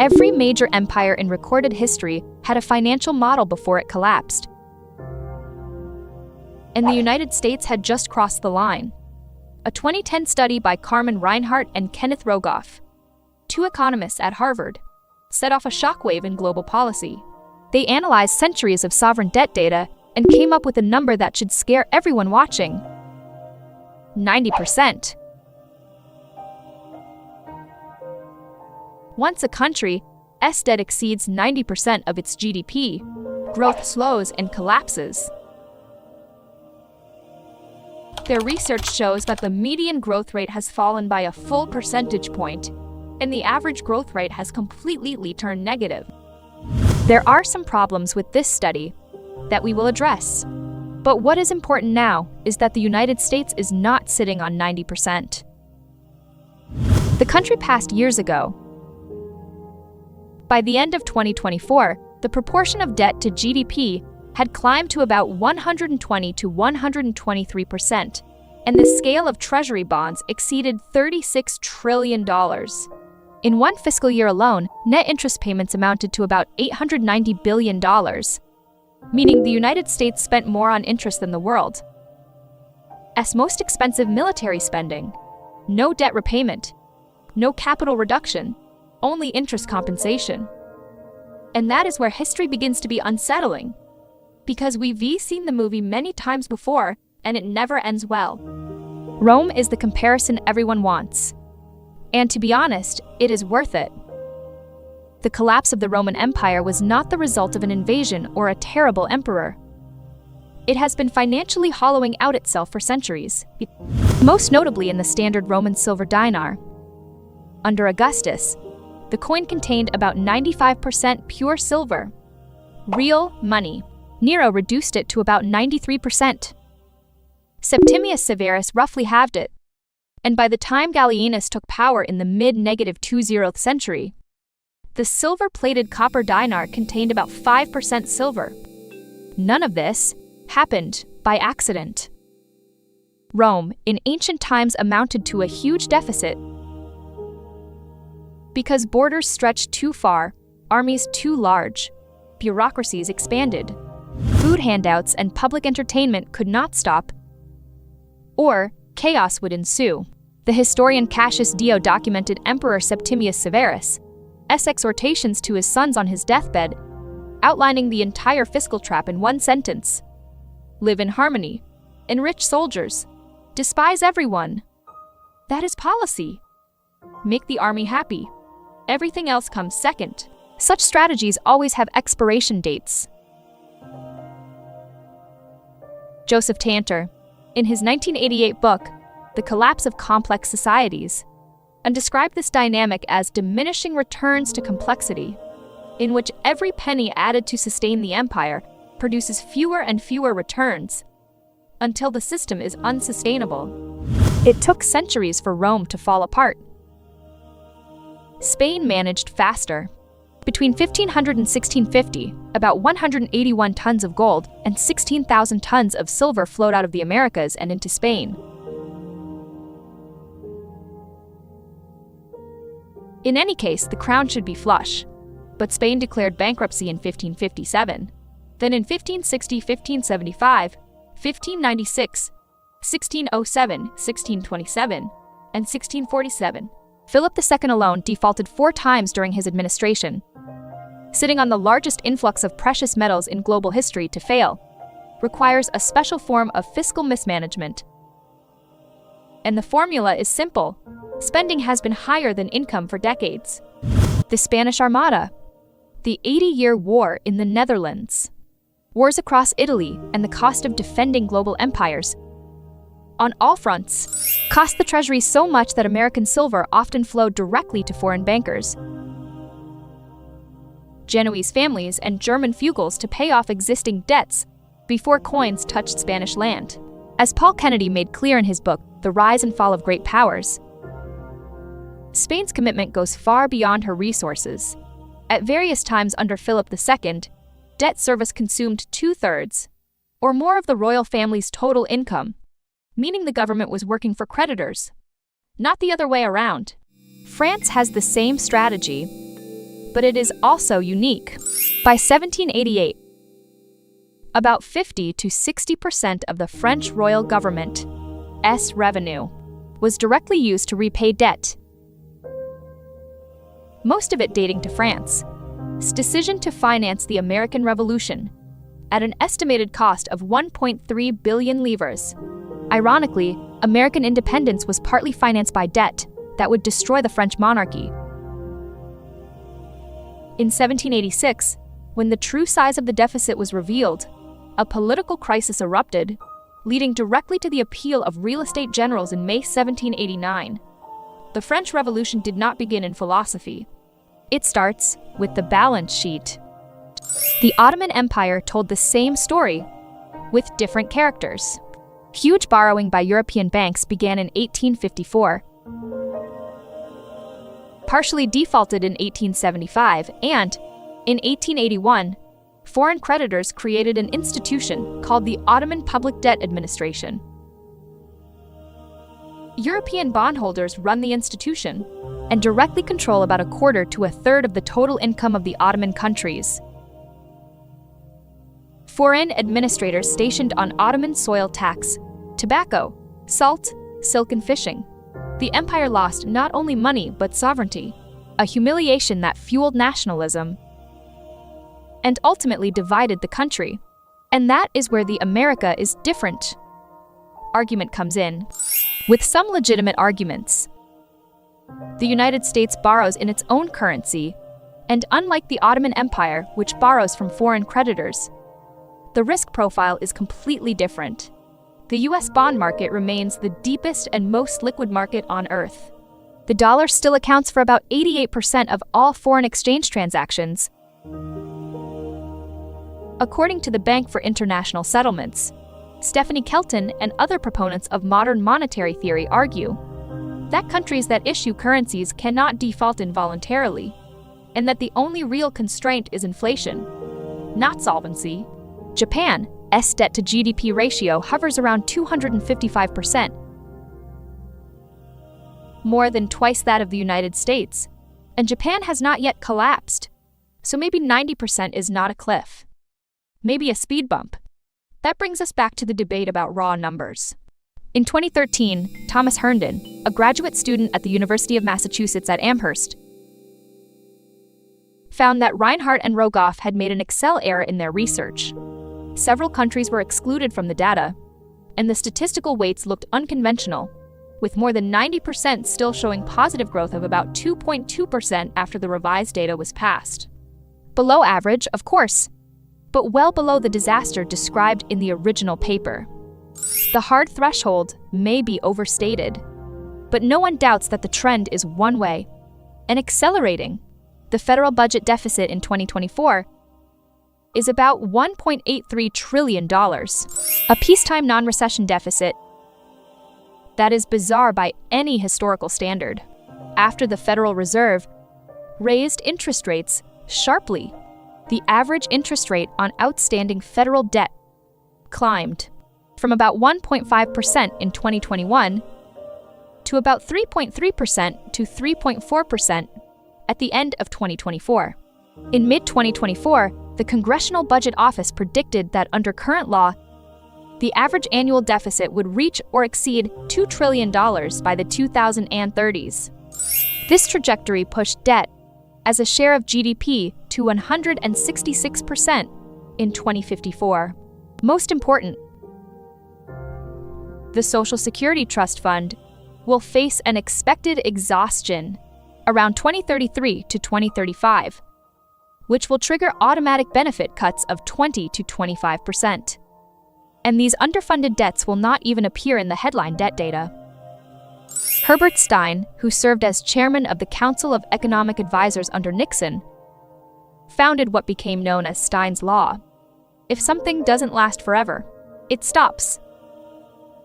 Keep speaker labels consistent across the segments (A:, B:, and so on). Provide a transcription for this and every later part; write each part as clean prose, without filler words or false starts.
A: Every major empire in recorded history had a financial model before it collapsed. And the United States had just crossed the line. A 2010 study by Carmen Reinhart and Kenneth Rogoff, two economists at Harvard, set off a shockwave in global policy. They analyzed centuries of sovereign debt data and came up with a number that should scare everyone watching: 90%. Once a country's debt exceeds 90% of its GDP, growth slows and collapses. Their research shows that the median growth rate has fallen by a full percentage point, and the average growth rate has completely turned negative. There are some problems with this study that we will address. But what is important now is that the United States is not sitting on 90%. The country passed years ago. By the end of 2024, the proportion of debt to GDP had climbed to about 120 to 123%, and the scale of treasury bonds exceeded $36 trillion. In one fiscal year alone, net interest payments amounted to about $890 billion, meaning the United States spent more on interest than the world. As most expensive military spending, no debt repayment, no capital reduction, only interest compensation. And that is where history begins to be unsettling, because we've seen the movie many times before, and it never ends well. Rome is the comparison everyone wants. And to be honest, it is worth it. The collapse of the Roman Empire was not the result of an invasion or a terrible emperor. It has been financially hollowing out itself for centuries, most notably in the standard Roman silver dinar. Under Augustus, the coin contained about 95% pure silver, real money. Nero reduced it to about 93%. Septimius Severus roughly halved it. And by the time Gallienus took power in the mid-20th century, the silver-plated copper dinar contained about 5% silver. None of this happened by accident. Rome, in ancient times, amounted to a huge deficit because borders stretched too far, armies too large, bureaucracies expanded, food handouts and public entertainment could not stop, or chaos would ensue. The historian Cassius Dio documented Emperor Septimius Severus' exhortations to his sons on his deathbed, outlining the entire fiscal trap in one sentence: live in harmony, enrich soldiers, despise everyone. That is policy. Make the army happy. Everything else comes second. Such strategies always have expiration dates. Joseph Tanter, in his 1988 book, The Collapse of Complex Societies, and described this dynamic as diminishing returns to complexity, in which every penny added to sustain the empire produces fewer and fewer returns, until the system is unsustainable. It took centuries for Rome to fall apart. Spain managed faster. Between 1500 and 1650, about 181 tons of gold and 16,000 tons of silver flowed out of the Americas and into Spain. In any case, the crown should be flush, but Spain declared bankruptcy in 1557. Then in 1560, 1575, 1596, 1607, 1627, and 1647, Philip II alone defaulted 4 times during his administration. Sitting on the largest influx of precious metals in global history, to fail requires a special form of fiscal mismanagement. And the formula is simple. Spending has been higher than income for decades. The Spanish Armada, the 80-year war in the Netherlands, wars across Italy, and the cost of defending global empires on all fronts cost the treasury so much that American silver often flowed directly to foreign bankers, Genoese families, and German feudals to pay off existing debts before coins touched Spanish land. As Paul Kennedy made clear in his book, The Rise and Fall of Great Powers, Spain's commitment goes far beyond her resources. At various times under Philip II, debt service consumed 2/3 or more of the royal family's total income, meaning the government was working for creditors, not the other way around. France has the same strategy. but it is also unique. By 1788, about 50 to 60% of the French royal government's revenue was directly used to repay debt, most of it dating to France's decision to finance the American Revolution at an estimated cost of 1.3 billion livres. Ironically, American independence was partly financed by debt that would destroy the French monarchy. In 1786, when the true size of the deficit was revealed, a political crisis erupted, leading directly to the appeal of real estate generals in May 1789. The French Revolution did not begin in philosophy. It starts with the balance sheet. The Ottoman Empire told the same story, with different characters. Huge borrowing by European banks began in 1854, partially defaulted in 1875, and, in 1881, foreign creditors created an institution called the Ottoman Public Debt Administration. European bondholders run the institution and directly control about a quarter to a third of the total income of the Ottoman countries. Foreign administrators stationed on Ottoman soil tax, tobacco, salt, silk, and fishing. The empire lost not only money but sovereignty, a humiliation that fueled nationalism and ultimately divided the country. And that is where the America is different argument comes in. With some legitimate arguments, the United States borrows in its own currency, and unlike the Ottoman Empire, which borrows from foreign creditors, the risk profile is completely different. The US bond market remains the deepest and most liquid market on Earth. The dollar still accounts for about 88% of all foreign exchange transactions, according to the Bank for International Settlements. Stephanie Kelton and other proponents of modern monetary theory argue that countries that issue currencies cannot default involuntarily, and that the only real constraint is inflation, not solvency. Japan's debt-to-GDP ratio hovers around 255%, more than twice that of the United States, and Japan has not yet collapsed, so maybe 90% is not a cliff, maybe a speed bump. That brings us back to the debate about raw numbers. In 2013, Thomas Herndon, a graduate student at the University of Massachusetts at Amherst, found that Reinhart and Rogoff had made an Excel error in their research. Several countries were excluded from the data, and the statistical weights looked unconventional, with more than 90% still showing positive growth of about 2.2% after the revised data was passed. Below average, of course, but well below the disaster described in the original paper. The hard threshold may be overstated, but no one doubts that the trend is one way and accelerating. The federal budget deficit in 2024 is about $1.83 trillion, a peacetime non-recession deficit that is bizarre by any historical standard. After the Federal Reserve raised interest rates sharply, the average interest rate on outstanding federal debt climbed from about 1.5% in 2021 to about 3.3% to 3.4% at the end of 2024. In mid-2024, the Congressional Budget Office predicted that under current law, the average annual deficit would reach or exceed $2 trillion by the 2030s. This trajectory pushed debt as a share of GDP to 166% in 2054. Most important, the Social Security Trust Fund will face an expected exhaustion around 2033 to 2035, which will trigger automatic benefit cuts of 20 to 25%. And these underfunded debts will not even appear in the headline debt data. Herbert Stein, who served as chairman of the Council of Economic Advisors under Nixon, founded what became known as Stein's Law. If something doesn't last forever, it stops.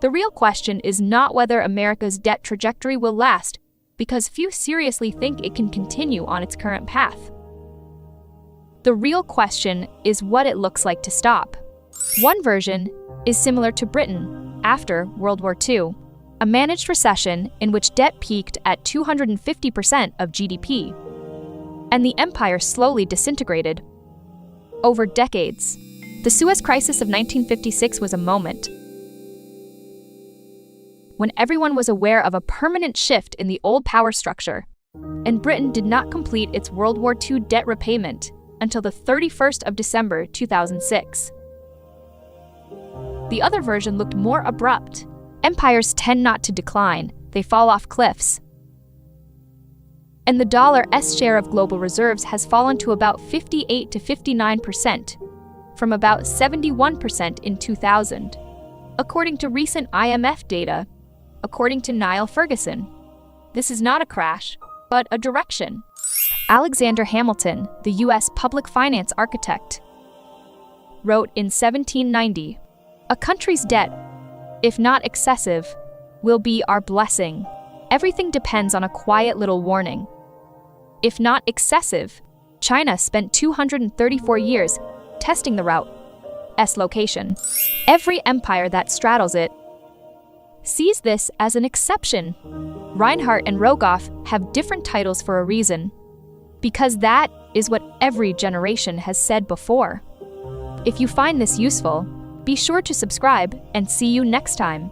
A: The real question is not whether America's debt trajectory will last, because few seriously think it can continue on its current path. The real question is what it looks like to stop. One version is similar to Britain after World War II, a managed recession in which debt peaked at 250% of GDP and the empire slowly disintegrated. Over decades, the Suez Crisis of 1956 was a moment when everyone was aware of a permanent shift in the old power structure, and Britain did not complete its World War II debt repayment until the 31st of December 2006. The other version looked more abrupt. Empires tend not to decline, they fall off cliffs. And the dollar's share of global reserves has fallen to about 58 to 59%, from about 71% in 2000, according to recent IMF data. According to Niall Ferguson, this is not a crash, but a direction. Alexander Hamilton, the U.S. public finance architect, wrote in 1790, "A country's debt, if not excessive, will be our blessing. Everything depends on a quiet little warning. If not excessive, China spent 234 years testing the route's location. Every empire that straddles it sees this as an exception. Reinhart and Rogoff have different titles for a reason, because that is what every generation has said before." If you find this useful, be sure to subscribe and see you next time.